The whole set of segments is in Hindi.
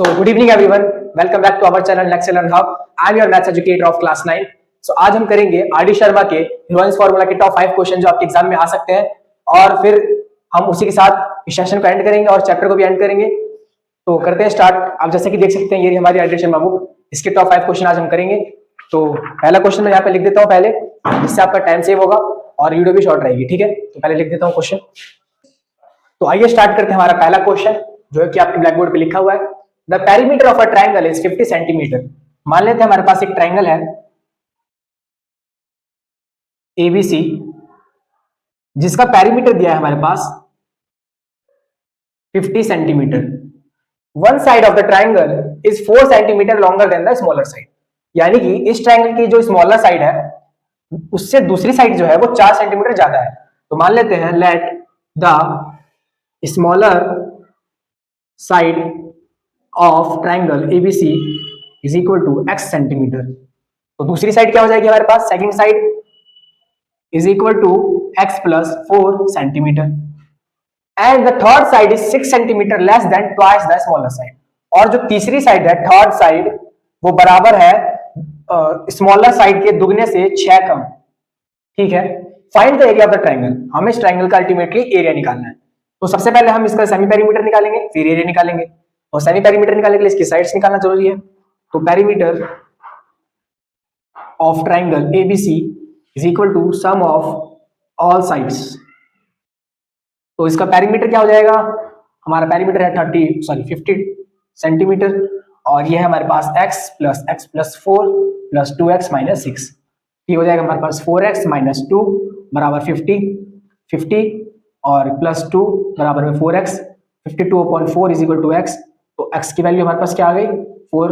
So good evening everyone. Welcome back to our channel Next Learn Hub. I am your maths educator of class 9. So आज हम करेंगे आर.डी. शर्मा के हीरोइंस फार्मूला के टॉप 5 क्वेश्चन जो आपके एग्जाम में आ सकते हैं और फिर हम उसी के साथ इस सेशन को एंड करेंगे और चैप्टर को भी एंड करेंगे. तो करते हैं स्टार्ट. आप जैसे कि देख सकते हैं ये हमारी आर.डी. शर्मा बुक, इसके टॉप 5 क्वेश्चन आज हम करेंगे. तो पहला क्वेश्चन मैं यहाँ पे लिख देता हूँ पहले, जिससे आपका टाइम सेव होगा और वीडियो भी शॉर्ट रहेगी. ठीक है, तो पहले लिख देता हूँ क्वेश्चन. तो आइए स्टार्ट करते हैं. हमारा पहला क्वेश्चन जो है कि आपके ब्लैक बोर्ड पे लिखा हुआ है, the perimeter of a triangle is 50 centimetre. मान लेते हैं हमारे पास एक ट्राइंगल है एबीसी, जिसका पेरीमीटर दिया है हमारे पास 50 centimetre. One side of the triangle is 4 centimetre longer than the smaller side. यानी कि इस ट्राइंगल की जो स्मॉलर साइड है उससे दूसरी साइड जो है वो 4 सेंटीमीटर ज्यादा है. तो मान लेते हैं let the smaller side of triangle ABC is equal to x centimetre. तो दूसरी साइड क्या हो जाएगी हमारे पास, second side is equal to x plus 4 centimetre. And the third side is 6 centimetre less than twice the smaller side. और जो तीसरी साइड है, थर्ड साइड, वो बराबर है स्मॉलर साइड के दुगने से 6 कम. ठीक है. Find the area of the triangle. हमें इस ट्राइंगल का अल्टीमेटली एरिया निकालना है. तो सबसे पहले हम इसका सेमी पेरीमीटर निकालेंगे, फिर एरिया निकालेंगे. और सेमी पेरीमीटर निकालने के लिए इसकी साइड्स निकालना जरूरी है. तो perimeter of triangle ABC is equal to sum of all sides. तो इसका पेरीमीटर क्या हो जाएगा, हमारा पेरीमीटर है 50 सेंटीमीटर और ये है हमारे पास x plus 4 plus 2x minus 6. ये हो जाएगा हमारे पास 4x माइनस 2 बराबर 50 और प्लस 2 बराबर में 4x. 52/4 is equal to x. तो x की वैल्यू हमारे पास क्या आ गई, 4,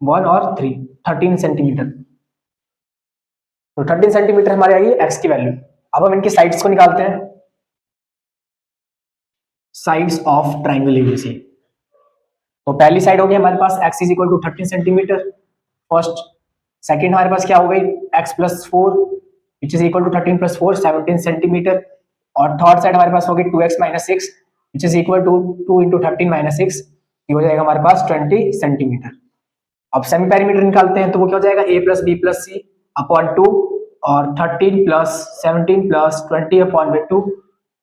1 और 3, 13 सेंटीमीटर. तो 13 सेंटीमीटर हमारी आ गई x की वैल्यू. अब हम इनकी साइड्स को निकालते हैं. Sides of triangle ABC. तो पहली साइड हो गई हमारे पास x is equal to 13 centimetre first. Second हमारे पास क्या हो गई x plus 4 which is equal to 13 प्लस 4 17 सेंटीमीटर. और थर्ड साइड हमारे पास हो गई 2x minus 6 which is equal to 2 into 13 minus 6. ये हो जाएगा हमारे पास 20 सेंटीमीटर. अब सेमी पेरीमीटर निकालते हैं तो वो क्या हो जाएगा a plus B plus C upon 2 और 13 प्लस 17 प्लस 20 अपॉन 2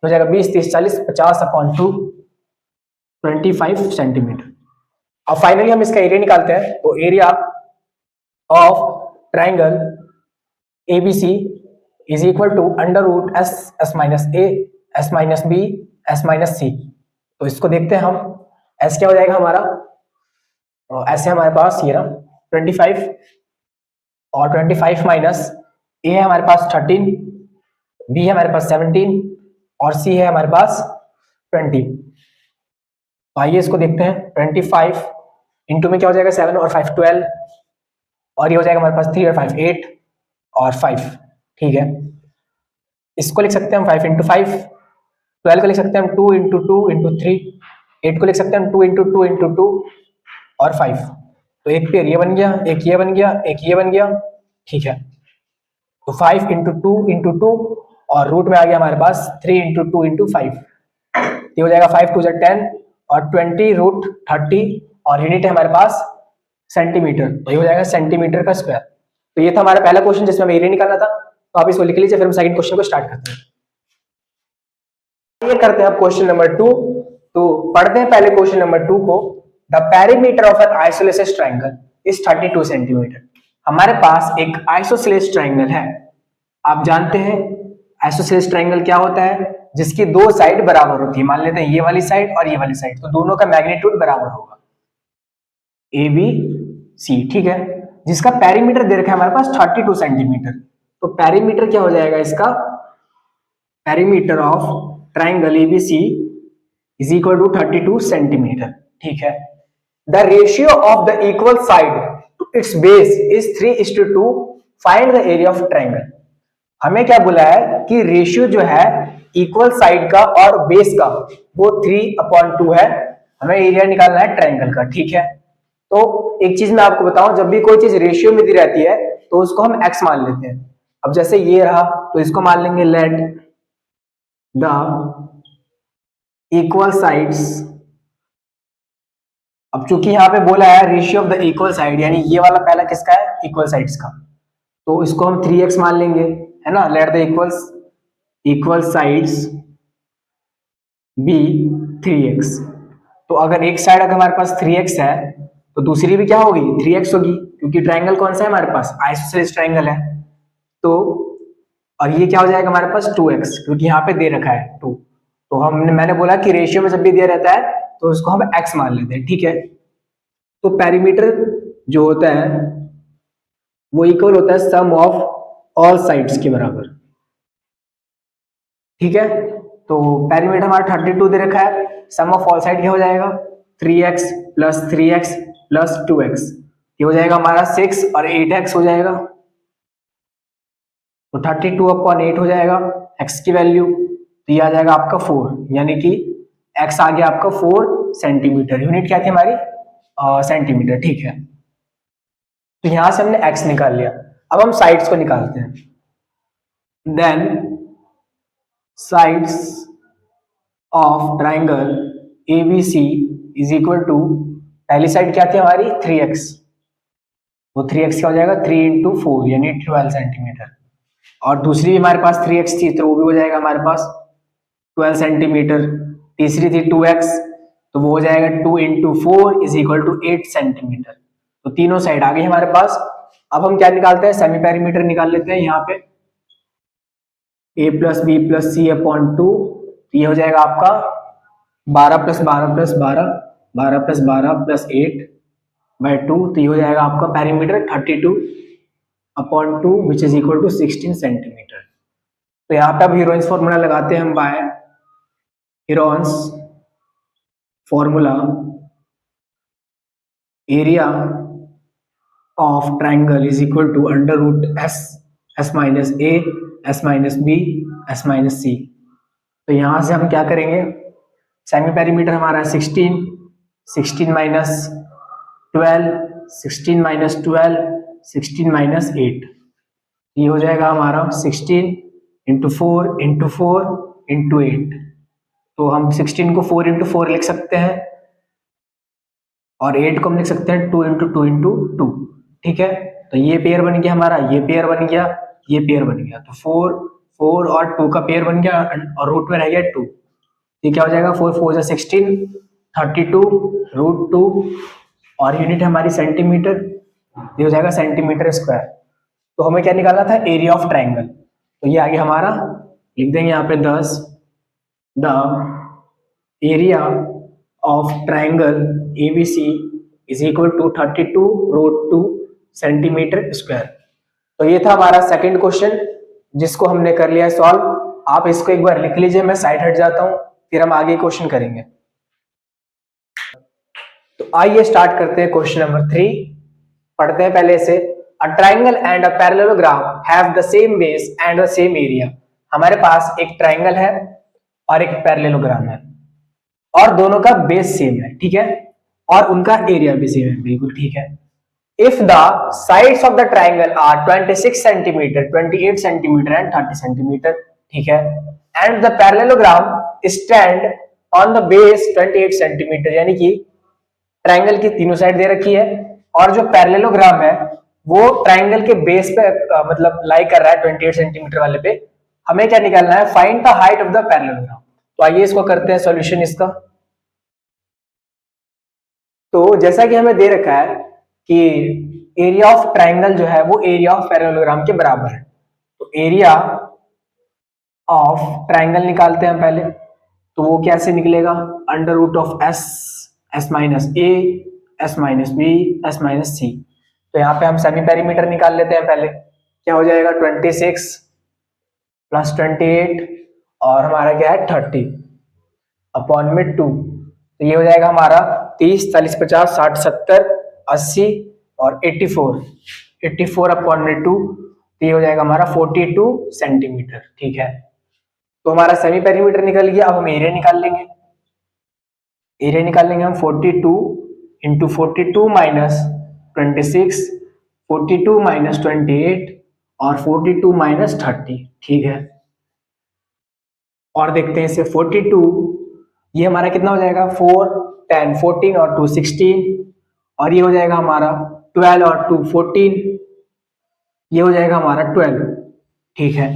हो जाएगा 20 30 40 50 अपॉन 2 25 सेंटीमीटर. अब फाइनली हम इसका एरिया निकालते हैं. तो area of triangle ABC is equal to under root s minus a s minus b s minus c. तो इसको देखते हैं हम. s क्या हो जाएगा हमारा, s है हमारे पास ये ना 25 और 25 माइनस a है हमारे पास 13, b है हमारे पास 17 और c है हमारे पास 20. तो आइए इसको देखते हैं. 25 इंटू में क्या हो जाएगा 7 और 5 12 और ये हो जाएगा हमारे पास 3 और 5 8 और 5. ठीक है. इसको लिख सकते हैं हम 5 इंटू 5. 12 को लिख सकते हैं हम 2 इंटू 2 इंटू 3. 8 को लिख सकते हैं हम 2 इंटू 2 इंटू 2 और 5. तो एक पेयर ये बन गया, एक ये बन गया, एक ये बन गया. ठीक है. तो 5 इंटू 2 इंटू 2 और रूट में आ गया हमारे पास 3 इंटू 2 इंटू 5. ये हो जाएगा 5 2 10 और 20 रूट 30 और यूनिट है हमारे पास सेंटीमीटर. तो ये हो जाएगा सेंटीमीटर का स्क्वायर. तो ये था हमारा पहला क्वेश्चन जिसमें हमें एरिया निकालना था. तो आप इसको लिख लीजिए, फिर हम सेकंड क्वेश्चन को स्टार्ट करते हैं. ये करते हैं अब क्वेश्चन नंबर 2. तो पढ़ते हैं पहले क्वेश्चन नंबर 2 को. The perimeter of N isosceles triangle is 32 centimetre. हमारे पास एक आइसोसेलेस ट्राइंगल है. आप जानते हैं आइसोसेलेस ट्राइंगल क्या होता है, जिसकी दो साइड बराबर होती है. मान लेते हैं ये वाली साइड और ये वाली साइड, तो दोनों का मैग्नीट्यूड बराबर होगा ABC. ठीक है. जिसका पेरीमीटर दे रखा है हमारे पास 32 सेंटीमीटर. तो पेरीमीटर क्या हो जाएगा इसका, perimeter of triangle ABC is equal to 32 centimetre. ठीक है. The ratio of the equal side to its base is 3:2. Find the area of triangle. हमें क्या बोला है कि रेशियो जो है इक्वल साइड का और बेस का वो 3/2 है. हमें एरिया निकालना है ट्राइंगल का. ठीक है. तो एक चीज मैं आपको बताऊं, जब भी कोई चीज रेशियो में दी रहती है तो उसको हम x मान लेते हैं. अब जैसे ये रहा तो इसको मान लेंगे लेट द इक्वल साइड्स अब चूंकि यहाँ पे बोला है ratio of the equal side, यानी ये वाला पहला किसका है, इक्वल साइड्स का, तो इसको हम 3x मान लेंगे, है ना। Let the equal sides be 3x। तो अगर एक साइड अगर हमारे पास 3x है तो दूसरी भी क्या होगी, 3x होगी, क्योंकि ट्राइंगल कौन सा है हमारे पास, आइसोसेलेस ट्राइंगल है। तो और ये क्या हो जाएगा हमारे पास 2x, क्योंकि यहाँ पे दे रखा है 2। तो मैंने बोला कि रेशियो में जब भी दिया रहता है तो उसको हम x मान लेते हैं, ठीक है। तो पेरीमीटर जो होता है वो इक्वल होता है सम ऑफ ऑल साइड्स के बराबर, ठीक है। तो पेरीमीटर हमारा 32 दे रखा है, सम ऑफ ऑल साइड क्या हो जाएगा, 3x plus 3x plus 2x, ये हो जाएगा हमारा 6 और 8x हो जाएगा। तो 32/8 हो जाएगा x की वैल्यू, तो ये आ जाएगा आपका 4, यानी कि x आ गया आपका 4 सेंटीमीटर। यूनिट क्या थी हमारी, सेंटीमीटर, ठीक है। तो यहां से हमने x निकाल लिया। अब हम साइड्स को निकालते हैं। Then sides of triangle ABC is equal to, पहली साइड क्या थी हमारी 3x, वो 3x क्या हो जाएगा 3 इंटू 4 यानी 12 सेंटीमीटर, और दूसरी हमारे पास 3x थी तो वो भी हो जाएगा हमारे पास 12 सेंटीमीटर। तीसरी थी 2x, तो वो हो जाएगा 2 into 4 is equal to 8 centimetre. तो तीनों साइड आ गई हमारे पास। अब हम क्या निकालते हैं, सेमी पेरीमीटर निकाल लेते हैं। यहाँ पे a plus B plus C upon 2, ये हो जाएगा आपका 12 plus 12 plus 12, 12 plus 12 plus 8 by 2, तो ये हो जाएगा आपका perimeter 32 upon 2 which is equal to 16 centimetre. तो यहाँ पे अब हीरोइंस फॉर्मूला लगाते हैं हम, by Heron's formula area of triangle is equal to under root S minus A S minus B S minus C. तो यहां से हम क्या करेंगे, सेमी पेरीमीटर हमारा 16, 16 माइनस 12, 16 माइनस 12, 16 माइनस 8, ये हो जाएगा हमारा 16 इंटू 4 इंटू 4 इंटू 8। तो हम 16 को 4 इंटू 4 लिख सकते हैं और 8 को हम लिख सकते हैं 2 इंटू 2 इंटू 2, ठीक है। तो ये पेयर बन गया हमारा, ये पेयर बन गया, ये पेयर बन गया। तो 4 4 और 2 का पेयर बन गया और रूट में रह गया 2। ये क्या हो जाएगा 4 4 जा 16, 32 रूट 2, और यूनिट हमारी सेंटीमीटर, ये हो जाएगा सेंटीमीटर स्क्वायर। तो हमें क्या निकालना था, एरिया ऑफ ट्राइंगल। तो ये आ गया हमारा, लिख देंगे यहाँ पे 10, the area of triangle ABC is equal to 32 root 2 centimetre square. तो ये था हमारा सेकंड क्वेश्चन जिसको हमने कर लिया सॉल्व। आप इसको एक बार लिख लीजिए, मैं साइड हट जाता हूं, फिर हम आगे क्वेश्चन करेंगे। तो आइए स्टार्ट करते हैं क्वेश्चन नंबर 3। पढ़ते हैं पहले से। A triangle and a parallelogram have the same base and the same area. हमारे पास एक ट्राइंगल है और एक पैरेललोग्राम है और दोनों का बेस सेम है, ठीक है, और उनका एरिया भी सेम है, बिल्कुल ठीक है। If the sides of the triangle are 26 centimetre, 28 centimetre and 30 centimetre, ठीक है, and the parallelogram stand on the base 28 centimetre, यानी कि ट्राइंगल की तीनों साइड दे रखी है और जो पैरेललोग्राम है वो ट्राइंगल के बेस पे मतलब लाई कर रहा है 28 सेंटीमीटर वाले पे। हमें क्या निकालना है, find the height of the parallelogram. तो आइए इसको करते हैं सॉल्यूशन इसका। तो जैसा कि हमें दे रखा है कि एरिया ऑफ ट्राइंगल जो है वो एरिया ऑफ पैरेललोग्राम के बराबर है। तो एरिया ऑफ ट्राइंगल निकालते हैं पहले। तो वो कैसे निकलेगा, under root of S, S minus A, S minus B, S minus C. तो यहाँ पे हम सेमी पेरीमीटर निकाल लेते हैं पहले। क्या हो जाएगा 26 प्लस 28 और हमारा क्या है 30 अपॉन में 2। तो ये हो जाएगा हमारा 30, 40, 50, 60, 70, 80 और 84 अपॉन में 2। तो ये हो जाएगा हमारा 42 सेंटीमीटर, ठीक है। तो हमारा सेमी पेरीमीटर निकल गया। अब हम एरिया निकाल लेंगे। एरिया निकालेंगे हम 42 इंटू 42 माइनस 26, 42 माइनस 28 और 42 माइनस 30, ठीक है। और देखते हैं इसे 42, ये हमारा कितना हो जाएगा 4, 10 14 और 2 16, और ये हो जाएगा हमारा 12 और 2 14, ये हो जाएगा हमारा 12। ठीक है,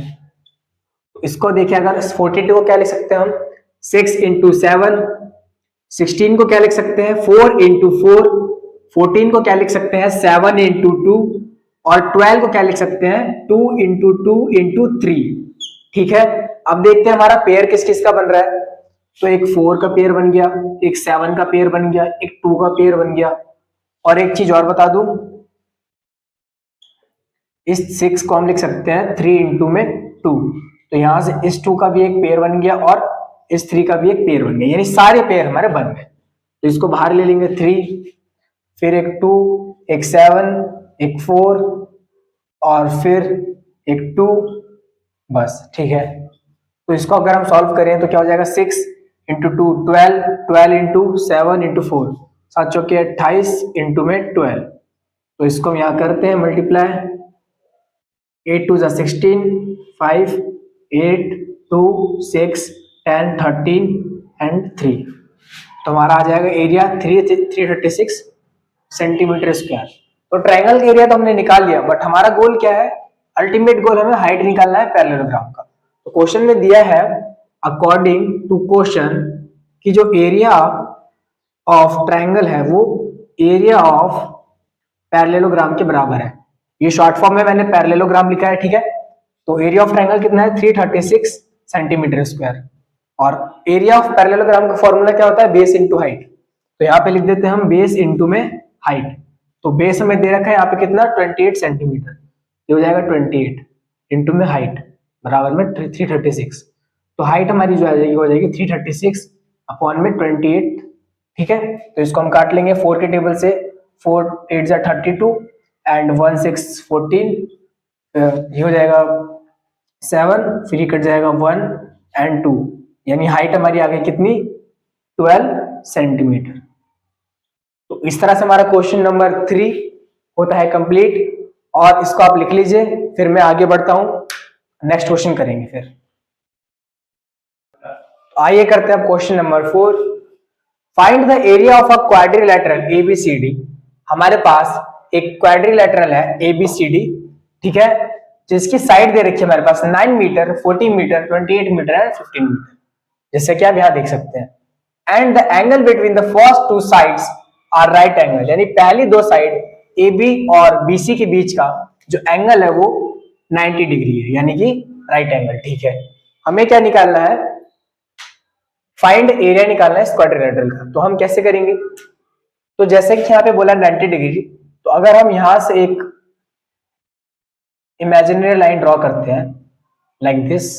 तो इसको देखिए, अगर 42 को क्या लिख सकते हैं हम, 6 इंटू 7, 16 को क्या लिख सकते हैं 4 इंटू 4, 14 को क्या लिख सकते हैं 7 इंटू 2, और 12 को क्या लिख सकते हैं 2 इंटू 2 इंटू 3। ठीक है, अब देखते हैं हमारा पेयर किस किस का बन रहा है। तो एक 4 का पेयर बन गया, एक 7 का पेयर बन गया, एक 2 का पेयर बन गया, और एक चीज और बता दूं, इस 6 को हम लिख सकते हैं 3 इंटू में 2, तो यहां से इस 2 का भी एक पेयर बन गया और इस 3 का भी एक पेयर बन गया, यानी सारे पेयर हमारे बन गए। तो इसको बाहर ले लेंगे 3, फिर एक 2, एक 7, एक 4, और फिर एक 2, बस। ठीक है, तो इसको अगर हम सॉल्व करें तो क्या हो जाएगा 6 इंटू 2 12, 12 इंटू 7 इंटू 4, 7 चौके 28 इंटू में 12। तो इसको हम यहाँ करते हैं मल्टीप्लाई, 8 2 16, 5 8 2 6 10 13 एंड 3। तो हमारा आ जाएगा एरिया 336 सेंटीमीटर स्क्वायर। तो ट्रायंगल का एरिया तो हमने निकाल लिया, बट हमारा गोल क्या है, अल्टीमेट गोल हमें हाइट निकालना है पैरेललोग्राम का। तो क्वेश्चन में दिया है अकॉर्डिंग टू क्वेश्चन कि जो एरिया ऑफ ट्रायंगल है वो एरिया ऑफ पैरेललोग्राम के बराबर है। ये शॉर्ट फॉर्म में मैंने पैरेललोग्राम लिखा है। ठीक है, तो एरिया ऑफ ट्रायंगल कितना है 336 सेंटीमीटर स्क्वायर, और एरिया ऑफ पैरेललोग्राम का फॉर्मूला क्या होता है बेस इंटू हाइट। तो यहाँ पे लिख देते हैं हम बेस इंटू में हाइट। तो बेस हमें दे रखा है यहाँ पे कितना 28 सेंटीमीटर, ये हो जाएगा 28 इंटू में हाइट बराबर में 336। तो हाइट हमारी जो आ जाएगी हो जाएगी 336 अपॉन में 28। ठीक है, तो इसको हम काट लेंगे 4 के टेबल से, 4 8 जा 32 एंड 1 6 14, ये हो जाएगा 7, फिर ये कट जाएगा 1 एंड 2, यानी हाइट हमारी आ गई कितनी 12 सेंटीमीटर। तो इस तरह से हमारा क्वेश्चन नंबर 3 होता है कंप्लीट, और इसको आप लिख लीजिए, फिर मैं आगे बढ़ता हूं, नेक्स्ट क्वेश्चन करेंगे फिर। आइए करते हैं अब question number 4। Find the area of a quadrilateral ABCD। हमारे पास एक क्वाड्रिलेटरल है ABCD, ठीक है, जिसकी साइड दे रखी है हमारे पास 9 metre, 14 metre, 28 metre and 15 metre, जैसे कि आप यहां देख सकते हैं। And the angle between the first two sides are right angle, यानी पहली दो साइड AB और BC के बीच का जो एंगल है वो 90 डिग्री है, यानी कि राइट एंगल। ठीक है, हमें क्या निकालना है, फाइंड एरिया निकालना है इस क्वाड्रिलेटरल का। तो हम कैसे करेंगे, तो जैसे कि यहाँ पे बोला 90 डिग्री, तो अगर हम यहां से एक इमेजिनरी लाइन ड्रॉ करते हैं लाइक दिस,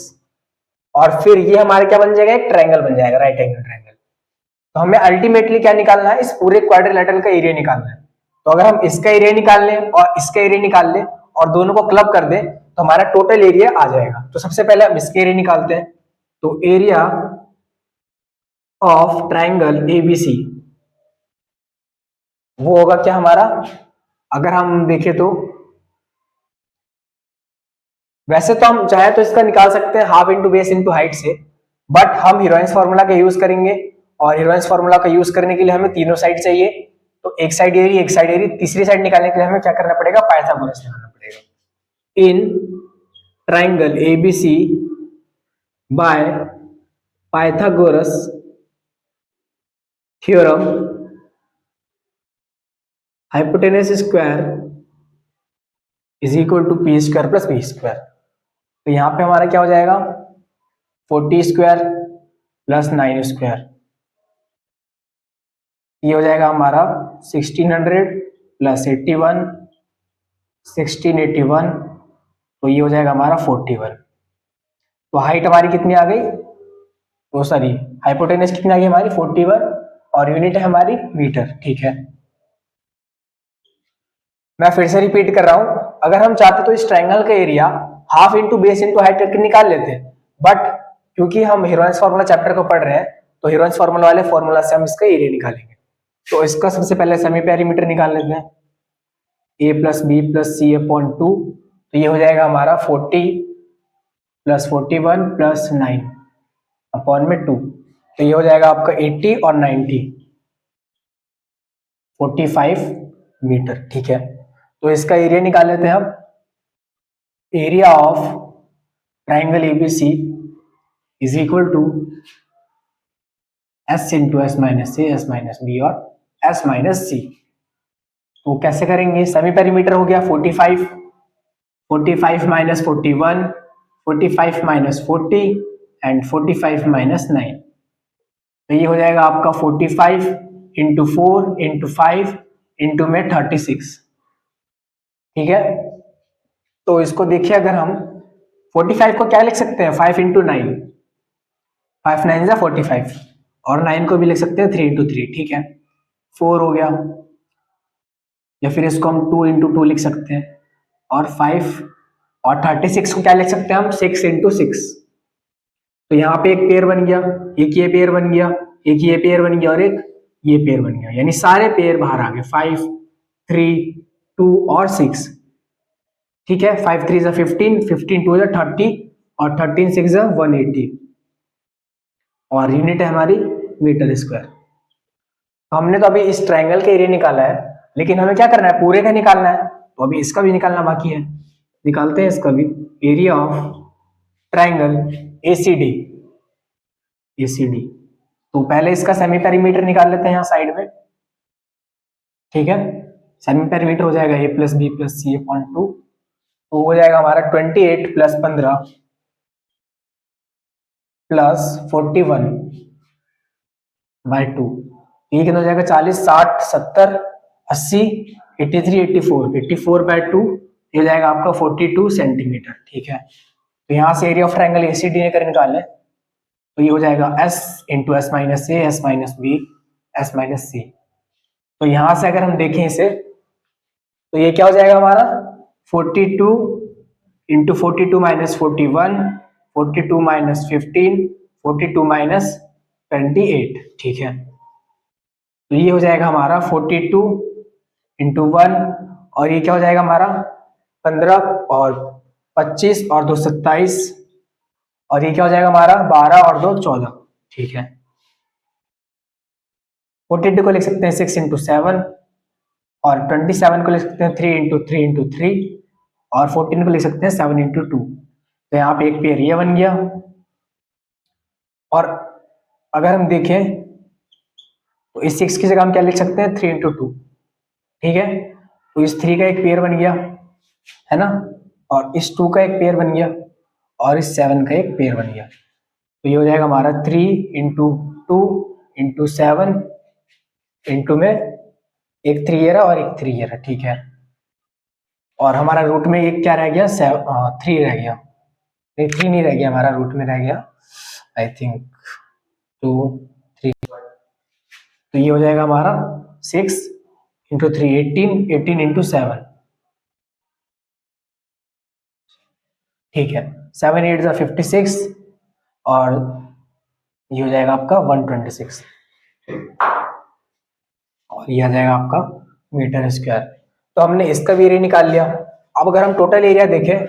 और फिर ये हमारे क्या बन जाएगा, एक ट्रायंगल बन जाएगा, राइट एंगल ट्रायंगल। तो हमें अल्टीमेटली क्या निकालना है, इस पूरे क्वाड्रिलेटरल का एरिया निकालना है। तो अगर हम इसका एरिया निकाल लें और इसका एरिया निकाल लें और दोनों को क्लब कर दें तो हमारा टोटल एरिया आ जाएगा। तो सबसे पहले हम इसके एरिया निकालते हैं। तो एरिया ऑफ ट्रायंगल ABC वो होगा क्या हमारा, अगर हम देखें तो वैसे तो हम चाहे तो इसका निकाल सकते हैं half into base into height से, बट हम हीरोइंस फॉर्मूला का यूज करेंगे, और हीरोइंस फॉर्मूला का यूज करने के लिए हमें तीनों साइड चाहिए। तो एक साइड एरिया, एक साइड एरिया, तीसरी साइड निकालने के लिए हमें क्या करना पड़ेगा, पाइथागोरस लगाना पड़ेगा। In triangle ABC by Pythagoras theorem hypotenuse square is equal to P square plus B square. तो यहां पे हमारा क्या हो जाएगा 40 स्क्वायर प्लस 9 स्क्वायर, ये हो जाएगा हमारा 1600 प्लस 81 1681, तो ये हो जाएगा हमारा 41। तो हाइट हमारी कितनी आ गई, वो सॉरी हाइपोटेनस कितनी आ गई हमारी 41, और यूनिट है हमारी मीटर। ठीक है, मैं फिर से रिपीट कर रहा हूं, अगर हम चाहते तो इस ट्रायंगल का area half into base into height करके निकाल लेते, बट क्योंकि हम हीरोइंस फॉर्मूला चैप्टर को पढ़ रहे हैं तो हीरोइंस फॉर्मूला वाले फॉर्मूला से हम इसका एरिया निकालेंगे। तो इसका सबसे पहले सेमी पेरीमीटर निकाल लेते हैं, a plus B plus C upon 2, तो ये हो जाएगा हमारा 40 प्लस 41 प्लस 9 अपॉन में 2, तो ये हो जाएगा आपका 80 और 90। 45 मीटर। ठीक है, तो इसका एरिया निकाल लेते हैं हम। Area of triangle ABC is equal to S into S minus A, S minus B और एस माइनस सी। तो कैसे करेंगे, सेमी पेरीमीटर हो गया 45, 45 माइनस 41, 45 माइनस 40 एंड 45 माइनस 9। तो ये हो जाएगा आपका 45 इंटू 4 इंटू 5 इंटू में 36। ठीक है, तो इसको देखिए, अगर हम 45 को क्या लिख सकते हैं, 5 इंटू 9, 5 9 जा 45, और 9 को भी लिख सकते हैं 3 इंटू 3। ठीक है, 4 हो गया, या फिर इसको हम 2 इंटू 2 लिख सकते हैं, और 5 और 36 को क्या लिख सकते हैं हम, 6 इंटू 6। तो यहाँ पे एक पेयर बन गया, एक ये पेयर बन गया, एक ये पेयर बन गया और एक ये पेयर बन गया, यानी सारे पेयर बाहर आ गए, 5 3 2 और 6। ठीक है, 5 3 15, 15 2 30 और 13 6 180, और यूनिट है हमारी मीटर स्क्वायर। तो हमने तो अभी इस ट्रायंगल का एरिया निकाला है, लेकिन हमें क्या करना है, पूरे का निकालना है, तो अभी इसका भी निकालना बाकी है। निकालते हैं इसका भी। Area of triangle ACD, ACD, तो पहले इसका सेमी पेरीमीटर निकाल लेते हैं यहाँ साइड में। ठीक है, सेमी पेरीमीटर हो जाएगा ए plus B plus C upon 2, तो हो जाएगा हमारा 28 प्लस 15 प्लस 41 बाई 2। ये कितना हो जाएगा, 40 60 70 80 83 84, 84 बाई 2, ये हो जाएगा आपका 42 सेंटीमीटर। ठीक है, तो यहाँ से एरिया ऑफ ट्रायंगल एसीडी लेकर निकालें, तो ये हो जाएगा s into S minus A, S minus B, S minus C. तो यहां से अगर हम देखें इसे, तो ये क्या हो जाएगा हमारा, 42 इंटू 42 माइनस 41, 42 माइनस 15, 42 माइनस 28। ठीक है, तो ये हो जाएगा हमारा 42 इंटू 1, और ये क्या हो जाएगा हमारा 15 और 25 और 2 27, और ये क्या हो जाएगा हमारा 12 और 2 14। ठीक है, 42 को लिख सकते हैं 6 इंटू 7, और 27 को लिख सकते हैं 3 इंटू 3 इंटू 3, और 14 को लिख सकते हैं 7 इंटू 2। तो यहाँ पे एक पेयर ये बन गया। और अगर हम देखें तो इस 6 की जगह हम क्या लिख सकते हैं, 3 इंटू 2। ठीक है, तो इस 3 का एक पेयर बन गया है ना, और इस 2 का एक पेयर बन गया, और इस 7 का एक पेयर बन गया। तो ये हो जाएगा हमारा 3 इंटू 2 इंटू 7 इंटू में एक 3 ये रहा और एक 3 ये रहा। ठीक है, और हमारा रूट में एक क्या रह गया, 3 रह गया, नहीं 3 नहीं रह गया, हमारा रूट में रह गया आई थिंक 2 3। तो ये हो जाएगा हमारा 6 इंटू 3 18, 18 इंटू 7। ठीक है, 7 8 56, और ये हो जाएगा आपका 126, और ये आ जाएगा आपका मीटर स्क्वायर। तो हमने इसका भी एरिया निकाल लिया। अब अगर हम टोटल एरिया देखें,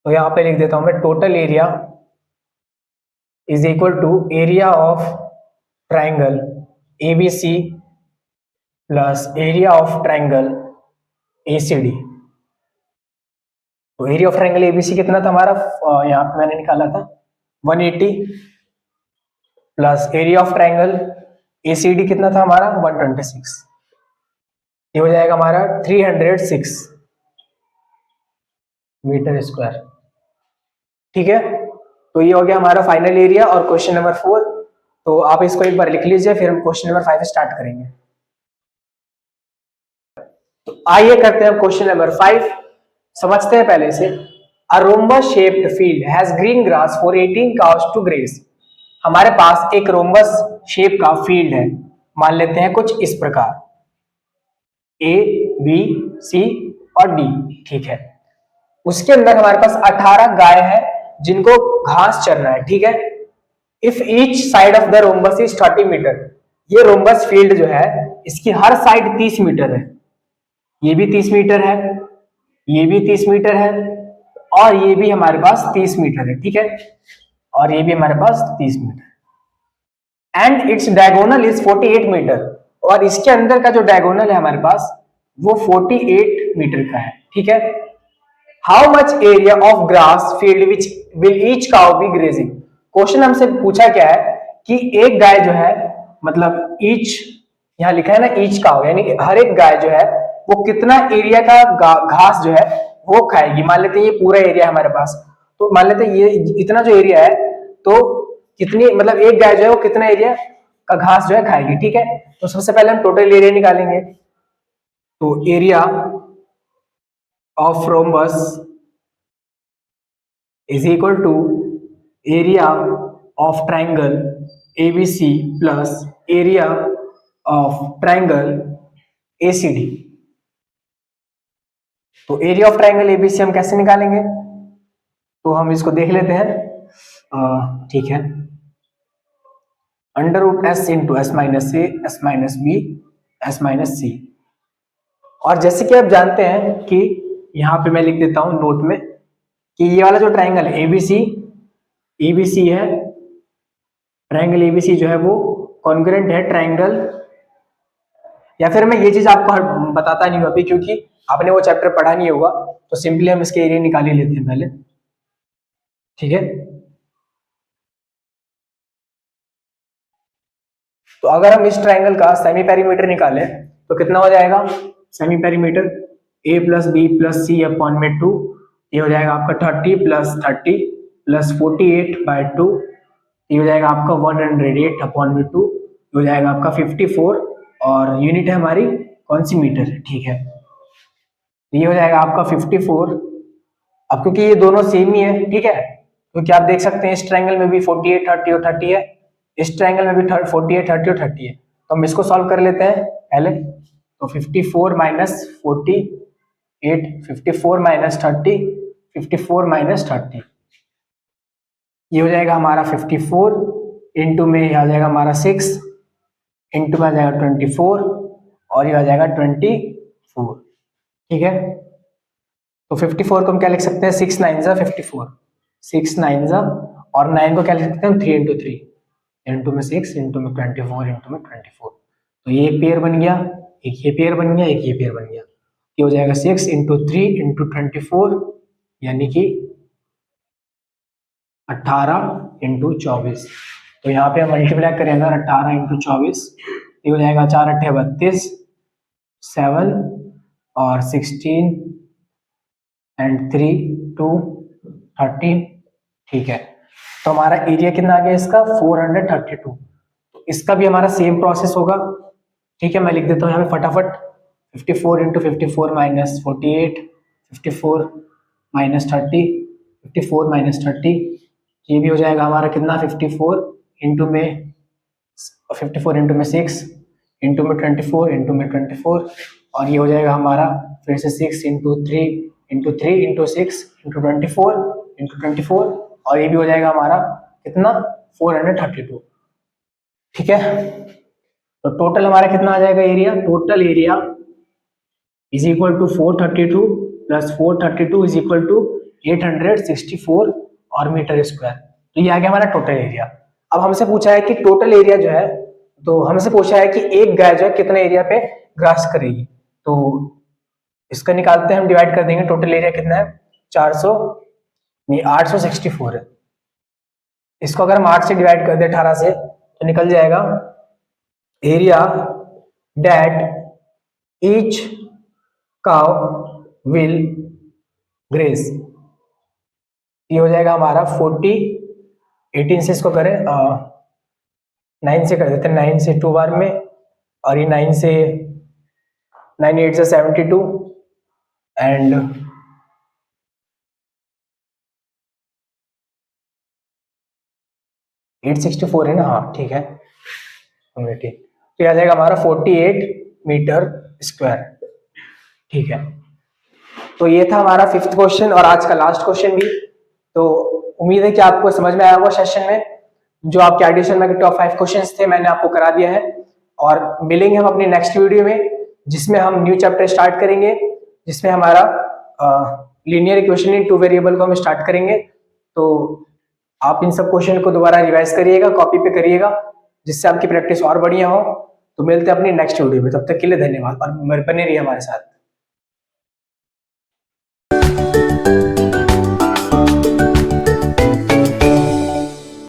तो यहां पे लिख देता हूं मैं, total area is equal to area of triangle ABC plus area of triangle ACD. तो एरिया ऑफ ट्राइंगल एबीसी कितना था हमारा, यहाँ पे मैंने निकाला था 180, plus area of triangle ACD कितना था हमारा 126। ये हो जाएगा हमारा 306 मीटर स्क्वायर। ठीक है, तो ये हो गया हमारा फाइनल एरिया और क्वेश्चन नंबर 4। तो आप इसको एक बार लिख लीजिए, फिर हम क्वेश्चन नंबर 5 स्टार्ट करेंगे। तो आइए करते हैं क्वेश्चन नंबर 5, समझते हैं पहले से। A rhombus shaped field has green grass for 18 cows to graze. हमारे पास एक रोम्बस शेप का फील्ड है, मान लेते हैं कुछ इस प्रकार A B C और D। ठीक है, उसके अंदर हमारे पास 18 गाय है जिनको घास चरना है। ठीक है, if each side of the rhombus is 30 metre, ये रोम्बस फील्ड जो है इसकी हर साइड 30 मीटर है, ये भी 30 मीटर है, ये भी 30 मीटर है, और ये भी हमारे पास 30 मीटर है। ठीक है, और ये भी हमारे पास 30 metre. And its diagonal is 48 metre, और इसके अंदर का जो डायगोनल है हमारे पास वो 48 मीटर का है, ठीक है। How much area of grass field which will each cow be grazing. Question हमसे पूछा क्या है कि एक गाय जो है, मतलब ईच यहाँ लिखा है ना ईच काउ, यानी हर एक गाय जो है वो कितना एरिया का घास जो है वो खाएगी। मान लेते हैं ये पूरा एरिया है हमारे पास, तो मान लेते हैं ये इतना जो एरिया है, तो कितनी मतलब एक गाय जो है वो कितना एरिया का घास जो है खाएगी, ठीक है। तो सबसे पहले हम टोटल एरिया निकालेंगे, तो area of rhombus is equal to area of triangle ABC plus area of triangle ACD। तो एरिया ऑफ ट्राइंगल एबीसी हम कैसे निकालेंगे, तो हम इसको देख लेते हैं, ठीक है। Under root S into S minus A S minus B S minus C. और जैसे कि आप जानते हैं कि यहाँ पे मैं लिख देता हूं नोट में कि ये वाला जो ट्राइंगल है एबीसी है, ट्राइंगल एबीसी जो है वो कॉन्ग्रुएंट है ट्राइंगल, या फिर मैं ये चीज आपको बताता नहीं हूं अभी क्योंकि आपने वो चैप्टर पढ़ा नहीं होगा, तो सिंपली हम इसके एरिया निकाल ही लेते हैं पहले, ठीक है। तो अगर हम इस ट्राइंगल का सेमी पेरीमीटर निकालें तो कितना हो जाएगा, semi perimeter a plus B plus C upon में 2, ये हो जाएगा आपका 30 प्लस 30 प्लस 48/2, ये हो जाएगा आपका 108 अपॉन में 2, ये हो जाएगा आपका 54, और यूनिट है हमारी कौन सी, मीटर, ठीक है। ये हो जाएगा आपका 54। अब क्योंकि ये दोनों सेम ही है, ठीक है, क्योंकि आप देख सकते हैं इस ट्रायंगल में भी 48 30 और 30 है, इस ट्रायंगल में भी 48 30 और 30 है, तो हम इसको सॉल्व कर लेते हैं पहले। तो 54 माइनस 48, 54 माइनस 30, 54 माइनस 30, ये हो जाएगा हमारा 54, इंटू में ये आ जाएगा हमारा 6, इंटू में आ जाएगा 24, और ये आ जाएगा 24, ठीक है। तो 54 को हम क्या लिख सकते हैं, 6 9 जा 54, 6 9 जा, और 9 को क्या लिख सकते हैं हम 3 इंटू 3, इंटू में 6 इंटू में 24 इंटू में 24, तो ये एक पेयर बन गया, एक ये पेयर बन गया, एक ये पेयर बन गया, ये हो जाएगा 6 इंटू 3 इंटू 24, यानी कि 18 इंटू 24। तो यहाँ पे हम मल्टीप्लाई करें अगर 18 इंटू 24, ये हो जाएगा 4 8 32, 7 और 16 एंड 3 2 13, ठीक है। तो हमारा एरिया कितना आ गया इसका 432। तो इसका भी हमारा सेम प्रोसेस होगा, ठीक है। मैं लिख देता हूँ यहाँ पे फटाफट, 54 इंटू 54 माइनस 48, 54 माइनस 30, 54 माइनस 30, ये भी हो जाएगा हमारा कितना 54 इंटू में 54 इंटू में 6 इंटू में 24 इंटू में 24, और ये हो जाएगा हमारा फिर से 6 into 3 into 3 into 6 into 24 into 24, और ये भी हो जाएगा हमारा कितना 432, ठीक है। तो टोटल हमारा कितना आ जाएगा area, total area is equal to 432 plus 432 is equal to 864 और मीटर स्क्वायर। तो ये आ गया हमारा टोटल एरिया। अब हमसे पूछा है कि टोटल एरिया जो है, तो हमसे पूछा है कि एक गाय जो है कितने एरिया पे ग्रास करेगी, तो इसका निकालते हैं हम, डिवाइड कर देंगे, टोटल एरिया कितना है 400 नहीं 864 है। इसको अगर हम 8 से डिवाइड कर दे 18 से, तो निकल जाएगा area that each cow will graze, ये हो जाएगा हमारा 40, 18 से इसको करें 9 से कर देते हैं, 9 से 2 बार में, और ये 9 से 9 8 से 72 एंड 864 है ना, हाँ ठीक है, तो आ जाएगा हमारा 48 मीटर स्क्वायर, ठीक है। तो ये था हमारा 5th क्वेश्चन और आज का लास्ट क्वेश्चन भी। तो उम्मीद है कि आपको समझ में आया होगा सेशन में, जो आपके एडिशन में टॉप 5 क्वेश्चंस थे मैंने आपको करा दिया है, और मिलेंगे हम अपनी नेक्स्ट वीडियो में जिसमें हम न्यू चैप्टर स्टार्ट करेंगे, जिसमें हमारा लीनियर इक्वेशन इन 2 वेरिएबल को हम स्टार्ट करेंगे। तो आप इन सब क्वेश्चन को दोबारा रिवाइज करिएगा, कॉपी पे करिएगा, जिससे आपकी प्रैक्टिस और बढ़िया हो। तो मिलते हैं अपनी नेक्स्ट वीडियो में, तब तक के लिए धन्यवाद और बने रहिए हमारे साथ।